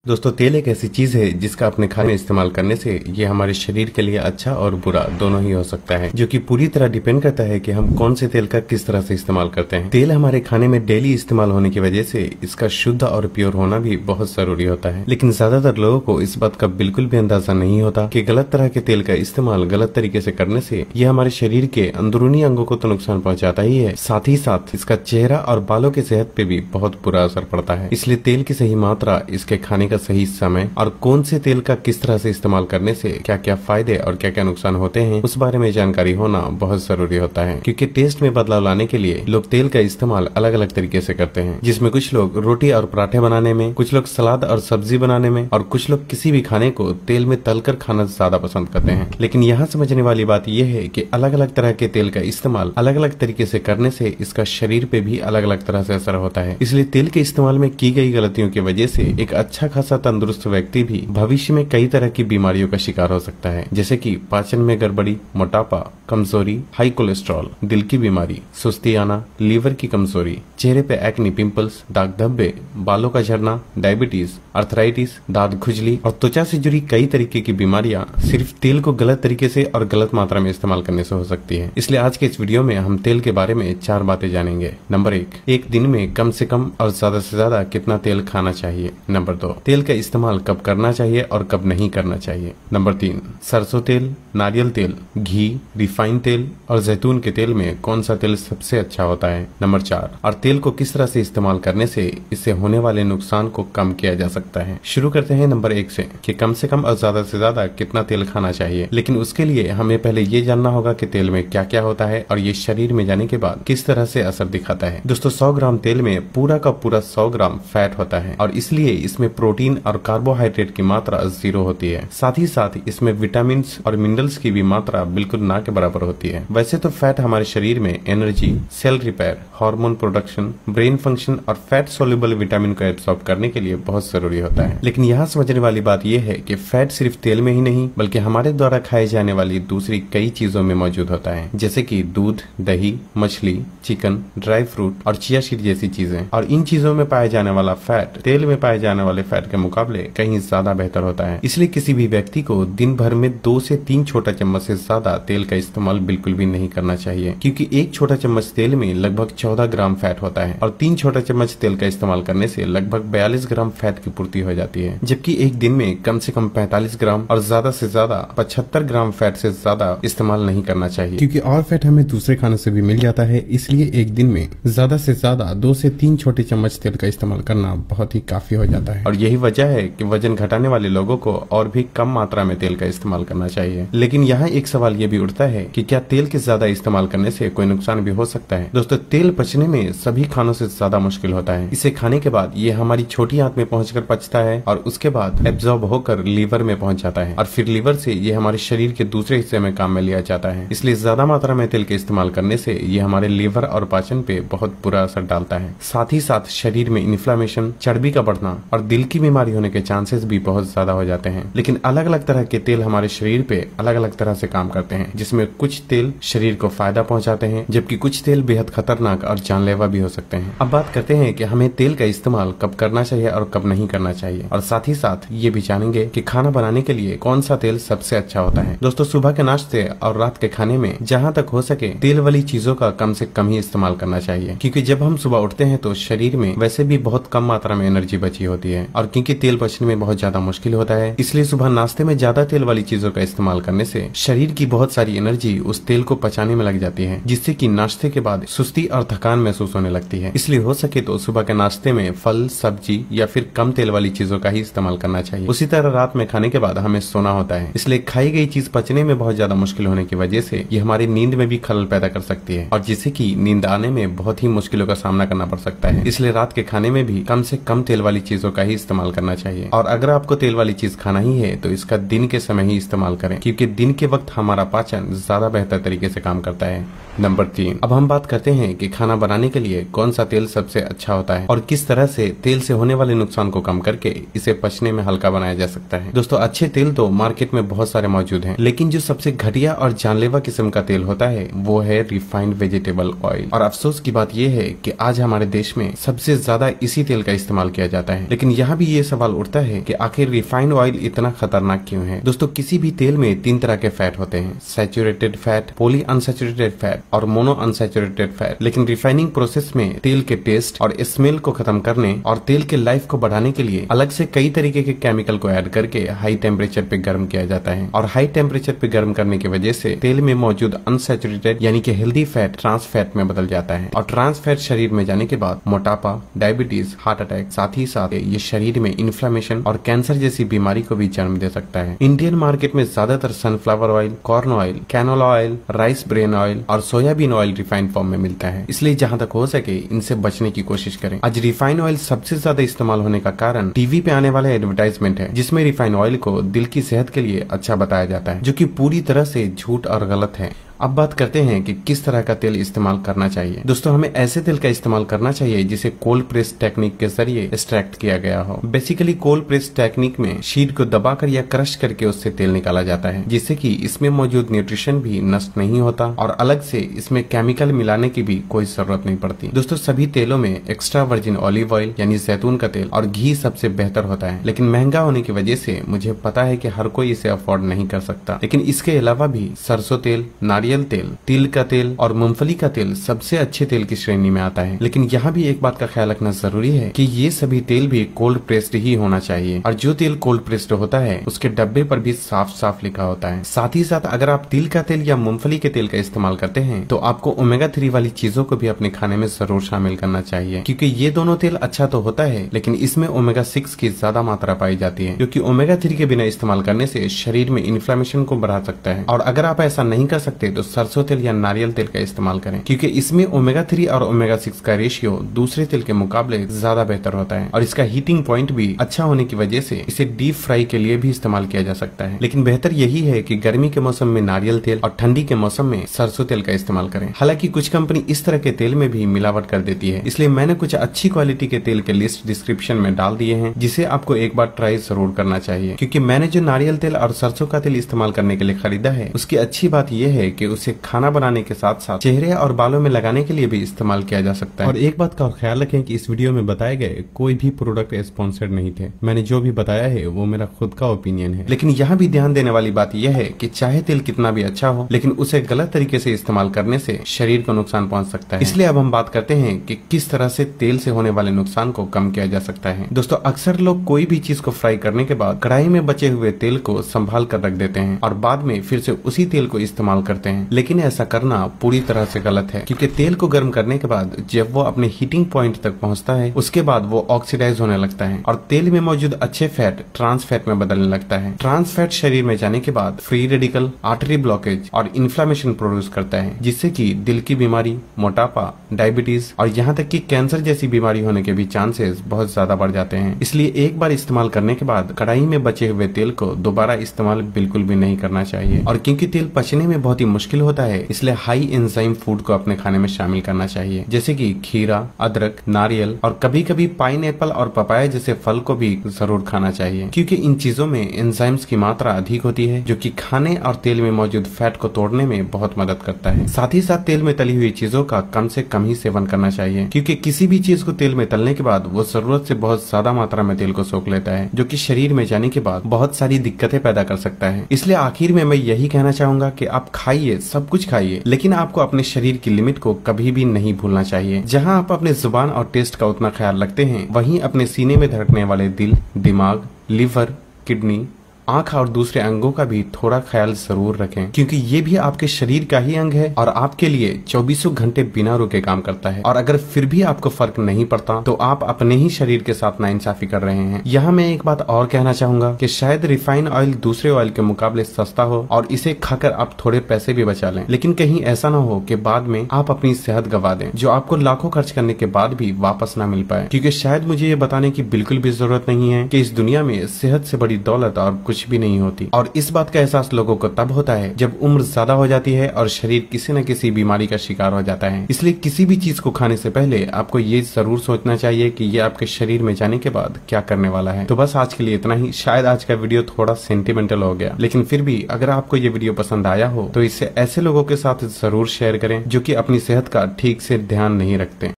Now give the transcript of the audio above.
दोस्तों, तेल एक ऐसी चीज है जिसका अपने खाने में इस्तेमाल करने से ये हमारे शरीर के लिए अच्छा और बुरा दोनों ही हो सकता है, जो कि पूरी तरह डिपेंड करता है कि हम कौन से तेल का किस तरह से इस्तेमाल करते हैं। तेल हमारे खाने में डेली इस्तेमाल होने की वजह से इसका शुद्ध और प्योर होना भी बहुत जरूरी होता है। लेकिन ज्यादातर लोगों को इस बात का बिल्कुल भी अंदाजा नहीं होता कि गलत तरह के तेल का इस्तेमाल गलत तरीके से करने से ये हमारे शरीर के अंदरूनी अंगों को तो नुकसान पहुंचाता ही है, साथ ही साथ इसका चेहरा और बालों की सेहत पे भी बहुत बुरा असर पड़ता है। इसलिए तेल की सही मात्रा, इसके खाने का सही समय और कौन से तेल का किस तरह से इस्तेमाल करने से क्या क्या फायदे और क्या क्या नुकसान होते हैं, उस बारे में जानकारी होना बहुत जरूरी होता है। क्योंकि टेस्ट में बदलाव लाने के लिए लोग तेल का इस्तेमाल अलग अलग तरीके से करते हैं, जिसमें कुछ लोग रोटी और पराठे बनाने में, कुछ लोग सलाद और सब्जी बनाने में, और कुछ लोग किसी भी खाने को तेल में तलकर खाना ज्यादा पसंद करते हैं। लेकिन यहाँ समझने वाली बात यह है कि अलग अलग तरह के तेल का इस्तेमाल अलग अलग तरीके से करने से इसका शरीर पे भी अलग अलग तरह से असर होता है। इसलिए तेल के इस्तेमाल में की गई गलतियों की वजह से एक अच्छा खासा तंदुरुस्त व्यक्ति भी भविष्य में कई तरह की बीमारियों का शिकार हो सकता है, जैसे कि पाचन में गड़बड़ी, मोटापा, कमजोरी, हाई कोलेस्ट्रॉल, दिल की बीमारी, सुस्ती आना, लीवर की कमजोरी, चेहरे पे एक्ने, पिंपल्स, दाग धब्बे, बालों का झड़ना, डायबिटीज, अर्थराइटिस, दांत खुजली और त्वचा से जुड़ी कई तरीके की बीमारियां सिर्फ तेल को गलत तरीके से और गलत मात्रा में इस्तेमाल करने से हो सकती है। इसलिए आज के इस वीडियो में हम तेल के बारे में 4 बातें जानेंगे। नंबर 1, एक दिन में कम से कम और ज्यादा से ज्यादा कितना तेल खाना चाहिए। नंबर 2, तेल का इस्तेमाल कब करना चाहिए और कब नहीं करना चाहिए। नंबर 3, सरसों तेल, नारियल तेल, घी, रिफाइंड तेल और जैतून के तेल में कौन सा तेल सबसे अच्छा होता है। नंबर 4, और तेल को किस तरह से इस्तेमाल करने से इससे होने वाले नुकसान को कम किया जा सकता है। शुरू करते हैं नंबर 1 से कि कम से कम और ज्यादा से ज्यादा कितना तेल खाना चाहिए। लेकिन उसके लिए हमें पहले ये जानना होगा कि तेल में क्या क्या होता है और ये शरीर में जाने के बाद किस तरह से असर दिखाता है। दोस्तों, 100 ग्राम तेल में पूरा का पूरा 100 ग्राम फैट होता है और इसलिए इसमें प्रोटीन और कार्बोहाइड्रेट की मात्रा 0 होती है। साथ ही साथ इसमें विटामिन और मिनरल्स की भी मात्रा बिल्कुल ना के बराबर होती है। वैसे तो फैट हमारे शरीर में energy, cell repair, hormone production, brain function और फैट सोल्यूबल विटामिन को एब्सॉर्ब करने के लिए बहुत जरूरी होता है। लेकिन यहाँ समझने वाली बात यह है कि फैट सिर्फ तेल में ही नहीं बल्कि हमारे द्वारा खाए जाने वाली दूसरी कई चीजों में मौजूद होता है, जैसे कि दूध, दही, मछली, चिकन, ड्राई फ्रूट और चिया सीड जैसी चीजें। और इन चीजों में पाया जाने वाला फैट तेल में पाए जाने वाले फैट के मुकाबले कहीं ज्यादा बेहतर होता है। इसलिए किसी भी व्यक्ति को दिन भर में 2 से 3 छोटा चम्मच से ज्यादा तेल का इस्तेमाल बिल्कुल भी नहीं करना चाहिए, क्योंकि 1 छोटा चम्मच तेल में लगभग 14 ग्राम फैट होता है और 3 छोटा चम्मच तेल का इस्तेमाल करने से लगभग 42 ग्राम फैट की पूर्ति हो जाती है। जबकि एक दिन में कम से कम 45 ग्राम और ज्यादा से ज्यादा 75 ग्राम फैट से ज्यादा इस्तेमाल नहीं करना चाहिए, क्योंकि और फैट हमें दूसरे खाने से भी मिल जाता है। इसलिए एक दिन में ज्यादा से ज्यादा 2 से 3 छोटे चम्मच तेल का इस्तेमाल करना बहुत ही काफी हो जाता है। और यही वजह है कि वजन घटाने वाले लोगों को और भी कम मात्रा में तेल का इस्तेमाल करना चाहिए। लेकिन यहाँ एक सवाल ये भी उठता है कि क्या तेल के ज्यादा इस्तेमाल करने से कोई नुकसान भी हो सकता है। दोस्तों, तेल पचने में सभी खानों से ज्यादा मुश्किल होता है। इसे खाने के बाद ये हमारी छोटी आंत में पहुंचकर पचता है और उसके बाद एब्जॉर्ब होकर लीवर में पहुंच जाता है और फिर लीवर से ये हमारे शरीर के दूसरे हिस्से में काम में लिया जाता है। इसलिए ज्यादा मात्रा में तेल के इस्तेमाल करने से ये हमारे लीवर और पाचन पे बहुत बुरा असर डालता है। साथ ही साथ शरीर में इन्फ्लेमेशन, चर्बी का बढ़ना और दिल की बीमारी होने के चांसेस भी बहुत ज्यादा हो जाते हैं। लेकिन अलग अलग तरह के तेल हमारे शरीर पे अलग अलग तरह से काम करते हैं, जिसमें कुछ तेल शरीर को फायदा पहुंचाते हैं जबकि कुछ तेल बेहद खतरनाक और जानलेवा भी हो सकते हैं। अब बात करते हैं कि हमें तेल का इस्तेमाल कब करना चाहिए और कब नहीं करना चाहिए, और साथ ही साथ ये भी जानेंगे कि खाना बनाने के लिए कौन सा तेल सबसे अच्छा होता है। दोस्तों, सुबह के नाश्ते और रात के खाने में जहाँ तक हो सके तेल वाली चीजों का कम से कम ही इस्तेमाल करना चाहिए, क्योंकि जब हम सुबह उठते हैं तो शरीर में वैसे भी बहुत कम मात्रा में एनर्जी बची होती है और क्योंकि तेल पचने में बहुत ज्यादा मुश्किल होता है, इसलिए सुबह नाश्ते में ज्यादा तेल वाली चीजों का इस्तेमाल करने से शरीर की बहुत सारी एनर्जी उस तेल को पचाने में लग जाती है, जिससे कि नाश्ते के बाद सुस्ती और थकान महसूस होने लगती है। इसलिए हो सके तो सुबह के नाश्ते में फल, सब्जी या फिर कम तेल वाली चीजों का ही इस्तेमाल करना चाहिए। उसी तरह रात में खाने के बाद हमें सोना होता है, इसलिए खाई गई चीज पचने में बहुत ज्यादा मुश्किल होने की वजह से ये हमारी नींद में भी खलल पैदा कर सकती है और जिससे कि नींद आने में बहुत ही मुश्किलों का सामना करना पड़ सकता है। इसलिए रात के खाने में भी कम से कम तेल वाली चीजों का ही इस्तेमाल करना चाहिए। और अगर आपको तेल वाली चीज खाना ही है तो इसका दिन के समय ही इस्तेमाल करें, क्योंकि दिन के वक्त हमारा पाचन ज्यादा बेहतर तरीके से काम करता है। नंबर 3, अब हम बात करते हैं कि खाना बनाने के लिए कौन सा तेल सबसे अच्छा होता है और किस तरह से तेल से होने वाले नुकसान को कम करके इसे पचने में हल्का बनाया जा सकता है। दोस्तों, अच्छे तेल तो मार्केट में बहुत सारे मौजूद हैं, लेकिन जो सबसे घटिया और जानलेवा किस्म का तेल होता है वो है रिफाइंड वेजिटेबल ऑयल। और अफसोस की बात यह है कि आज हमारे देश में सबसे ज्यादा इसी तेल का इस्तेमाल किया जाता है। लेकिन यहाँ भी ये सवाल उठता है कि आखिर रिफाइंड ऑयल इतना खतरनाक क्यों है। दोस्तों किसी भी तेल में 3 तरह के फैट होते हैं, saturated fat, poly unsaturated fat और मोनो अनसैचुरेटेड फैट। लेकिन रिफाइनिंग प्रोसेस में तेल के टेस्ट और स्मेल को खत्म करने और तेल के लाइफ को बढ़ाने के लिए अलग से कई तरीके के केमिकल को ऐड करके हाई टेम्परेचर पे गर्म किया जाता है। और हाई टेम्परेचर पे गर्म करने की वजह से तेल में मौजूद अनसैचुरेटेड यानी कि हेल्दी फैट ट्रांस फैट में बदल जाता है। और ट्रांस फैट शरीर में जाने के बाद मोटापा, डायबिटीज, हार्ट अटैक, साथ ही साथ ये शरीर में इन्फ्लेमेशन और कैंसर जैसी बीमारी को भी जन्म दे सकता है। इंडियन मार्केट में ज्यादातर sunflower oil, corn oil, canola oil, rice bran oil और सोयाबीन ऑयल रिफाइंड फॉर्म में मिलता है। इसलिए जहां तक हो सके इनसे बचने की कोशिश करें। आज रिफाइंड ऑयल सबसे ज्यादा इस्तेमाल होने का कारण टीवी पे आने वाला एडवर्टाइजमेंट है, जिसमें रिफाइंड ऑयल को दिल की सेहत के लिए अच्छा बताया जाता है, जो कि पूरी तरह से झूठ और गलत है। अब बात करते हैं कि किस तरह का तेल इस्तेमाल करना चाहिए। दोस्तों हमें ऐसे तेल का इस्तेमाल करना चाहिए जिसे कोल्ड प्रेस टेक्निक के जरिए एक्सट्रैक्ट किया गया हो। बेसिकली कोल्ड प्रेस टेक्निक में शीट को दबाकर या क्रश करके उससे तेल निकाला जाता है, जिससे कि इसमें मौजूद न्यूट्रिशन भी नष्ट नहीं होता और अलग से इसमें केमिकल मिलाने की भी कोई जरूरत नहीं पड़ती। दोस्तों सभी तेलों में एक्स्ट्रा वर्जिन ऑलिव ऑयल यानी जैतून का तेल और घी सबसे बेहतर होता है, लेकिन महंगा होने की वजह से मुझे पता है कि हर कोई इसे अफोर्ड नहीं कर सकता। लेकिन इसके अलावा भी सरसों तेल, नारियल तेल, तिल का तेल और मूंगफली का तेल सबसे अच्छे तेल की श्रेणी में आता है। लेकिन यहाँ भी एक बात का ख्याल रखना जरूरी है कि ये सभी तेल भी कोल्ड प्रेस्ड ही होना चाहिए, और जो तेल कोल्ड प्रेस्ड होता है उसके डब्बे पर भी साफ साफ लिखा होता है। साथ ही साथ अगर आप तिल का तेल या मूंगफली के तेल का इस्तेमाल करते हैं तो आपको ओमेगा 3 वाली चीजों को भी अपने खाने में जरूर शामिल करना चाहिए, क्योंकि ये दोनों तेल अच्छा तो होता है लेकिन इसमें ओमेगा 6 की ज्यादा मात्रा पाई जाती है, क्योंकि ओमेगा 3 के बिना इस्तेमाल करने से शरीर में इन्फ्लेमेशन को बढ़ा सकता है। और अगर आप ऐसा नहीं कर सकते तो सरसों तेल या नारियल तेल का इस्तेमाल करें, क्योंकि इसमें ओमेगा 3 और ओमेगा 6 का रेशियो दूसरे तेल के मुकाबले ज्यादा बेहतर होता है, और इसका हीटिंग पॉइंट भी अच्छा होने की वजह से इसे डीप फ्राई के लिए भी इस्तेमाल किया जा सकता है। लेकिन बेहतर यही है कि गर्मी के मौसम में नारियल तेल और ठंडी के मौसम में सरसों तेल का इस्तेमाल करें। हालांकि कुछ कंपनी इस तरह के तेल में भी मिलावट कर देती है, इसलिए मैंने कुछ अच्छी क्वालिटी के तेल के लिस्ट डिस्क्रिप्शन में डाल दिए हैं, जिसे आपको एक बार ट्राई जरूर करना चाहिए। क्योंकि मैंने जो नारियल तेल और सरसों का तेल इस्तेमाल करने के लिए खरीदा है, उसकी अच्छी बात यह है कि उसे खाना बनाने के साथ साथ चेहरे और बालों में लगाने के लिए भी इस्तेमाल किया जा सकता है। और एक बात का ख्याल रखें कि इस वीडियो में बताए गए कोई भी प्रोडक्ट स्पॉन्सर्ड नहीं थे। मैंने जो भी बताया है वो मेरा खुद का ओपिनियन है। लेकिन यहाँ भी ध्यान देने वाली बात यह है कि चाहे तेल कितना भी अच्छा हो, लेकिन उसे गलत तरीके से इस्तेमाल करने से शरीर को नुकसान पहुंच सकता है। इसलिए अब हम बात करते हैं कि किस तरह से तेल से होने वाले नुकसान को कम किया जा सकता है। दोस्तों अक्सर लोग कोई भी चीज को फ्राई करने के बाद कढ़ाई में बचे हुए तेल को संभाल कर रख देते हैं और बाद में फिर से उसी तेल को इस्तेमाल करते हैं, लेकिन ऐसा करना पूरी तरह से गलत है। क्योंकि तेल को गर्म करने के बाद जब वो अपने हीटिंग पॉइंट तक पहुंचता है, उसके बाद वो ऑक्सीडाइज होने लगता है और तेल में मौजूद अच्छे फैट ट्रांस फैट में बदलने लगता है। ट्रांस फैट शरीर में जाने के बाद फ्री रेडिकल, आर्टरी ब्लॉकेज और इन्फ्लेमेशन प्रोड्यूस करता है, जिससे कि दिल की बीमारी, मोटापा, डायबिटीज और यहाँ तक कि कैंसर जैसी बीमारी होने के भी चांसेस बहुत ज्यादा बढ़ जाते हैं। इसलिए एक बार इस्तेमाल करने के बाद कढ़ाई में बचे हुए तेल को दोबारा इस्तेमाल बिल्कुल भी नहीं करना चाहिए। और क्योंकि तेल पचने में बहुत ही मुश्किल होता है, इसलिए हाई एंजाइम फूड को अपने खाने में शामिल करना चाहिए, जैसे कि खीरा, अदरक, नारियल और कभी कभी पाइन एप्पल और पपाया जैसे फल को भी जरूर खाना चाहिए, क्योंकि इन चीजों में एंजाइम्स की मात्रा अधिक होती है, जो कि खाने और तेल में मौजूद फैट को तोड़ने में बहुत मदद करता है। साथ ही साथ तेल में तली हुई चीजों का कम से कम ही सेवन करना चाहिए, क्योंकि किसी भी चीज को तेल में तलने के बाद वो जरूरत से बहुत ज्यादा मात्रा में तेल को सोख लेता है, जो कि शरीर में जाने के बाद बहुत सारी दिक्कतें पैदा कर सकता है। इसलिए आखिर में मैं यही कहना चाहूंगा कि आप खाइए, सब कुछ खाइए, लेकिन आपको अपने शरीर की लिमिट को कभी भी नहीं भूलना चाहिए। जहां आप अपने जुबान और टेस्ट का उतना ख्याल रखते हैं, वहीं अपने सीने में धड़कने वाले दिल, दिमाग, लिवर, किडनी, आंख और दूसरे अंगों का भी थोड़ा ख्याल जरूर रखें, क्योंकि ये भी आपके शरीर का ही अंग है और आपके लिए 24 घंटे बिना रुके काम करता है। और अगर फिर भी आपको फर्क नहीं पड़ता तो आप अपने ही शरीर के साथ नाइंसाफी कर रहे हैं। यहाँ मैं एक बात और कहना चाहूंगा कि शायद रिफाइंड ऑयल दूसरे ऑयल के मुकाबले सस्ता हो और इसे खाकर आप थोड़े पैसे भी बचा लें, लेकिन कहीं ऐसा ना हो कि बाद में आप अपनी सेहत गवा दें, जो आपको लाखों खर्च करने के बाद भी वापस ना मिल पाए। क्योंकि शायद मुझे ये बताने की बिल्कुल भी जरूरत नहीं है कि इस दुनिया में सेहत से बड़ी दौलत और कुछ भी नहीं होती, और इस बात का एहसास लोगों को तब होता है जब उम्र ज्यादा हो जाती है और शरीर किसी न किसी बीमारी का शिकार हो जाता है। इसलिए किसी भी चीज को खाने से पहले आपको ये जरूर सोचना चाहिए कि ये आपके शरीर में जाने के बाद क्या करने वाला है। तो बस आज के लिए इतना ही। शायद आज का वीडियो थोड़ा सेंटिमेंटल हो गया, लेकिन फिर भी अगर आपको ये वीडियो पसंद आया हो तो इसे ऐसे लोगों के साथ जरूर शेयर करें जो कि अपनी सेहत का ठीक से ध्यान नहीं रखते।